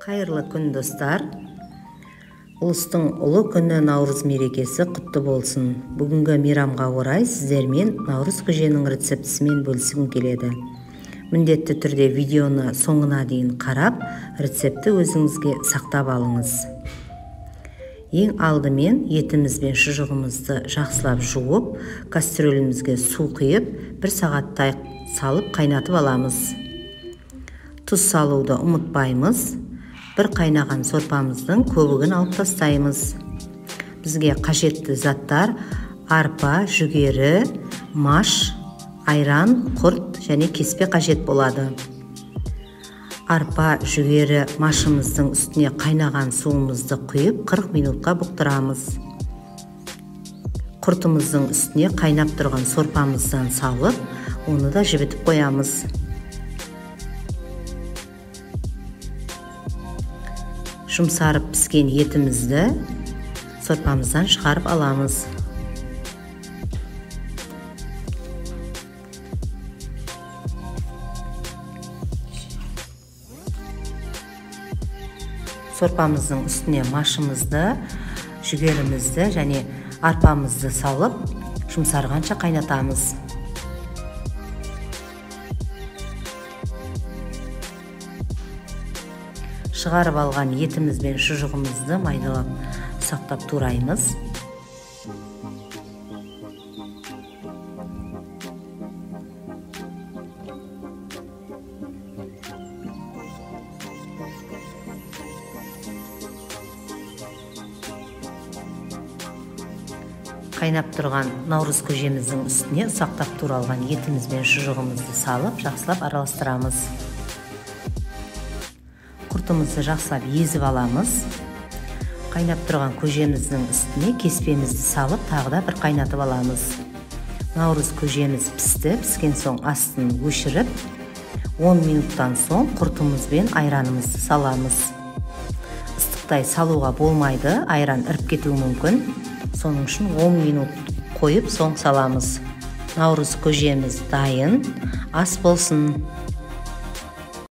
Қайырлы күн достар. Ұлыстың ұлы күні Наурыз мерекесі құтты болсын. Бүгінгі мейрамға орай сіздермен Наурыз көженің рецептісімен бөліскім келеді. Міндетті түрде видеоны соңына дейін қарап, рецепті өзіңізге сақтап алыңыз. Ең алдымен етіміз бен шұжығымызды жақсылап жуып, кастрөлімізге су құйып, 1 сағаттай салып қайнатып аламыз. Тұз салуды ұмытпаймыз. Бір қайнаған сорпамыздың көбігін алып тастаймыз. Бізге қажетті заттар арпа, жүгері, маш, айран, құрт және кеспе қажет болады. Арпа, жүгері, машымыздың үстіне қайнаған суымызды құйып 40 минутқа бұқтырамыз. Құртымыздың үстіне қайнап тұрған сорпамыздан салып, оны да жібітіп қоямыз. Жұмсарып піскен етімізді сорпамыздан шығарып аламыз. Сорпамыздың үстіне машымызды, жүгерімізді және арпамызды салып, жұмсарғанша қайнатамыз. Шығарып алған етіміз бен шұжығымызды майдалап сақтап тураймыз. Қайнап тұрған наурыз көжеміздің үстіне сақтап туралған етіміз бен шұжығымызды салып, жақсылап араластырамыз. Құртымызды жақсылап езіп аламыз. Қайнап тұрған көжеміздің үстіне кеспемізді салып, тағы да бір қайнатып аламыз. Наурыз көжеміз пісті. Піскен соң астын өшіріп, 10 минуттан соң құртымыз бен айранымызды саламыз. Ыстықтай салуға болмайды, айран іріп кетуі мүмкін. Соның үшін 10 минут қойып соң саламыз. Наурыз көжеміз дайын. Ас болсын.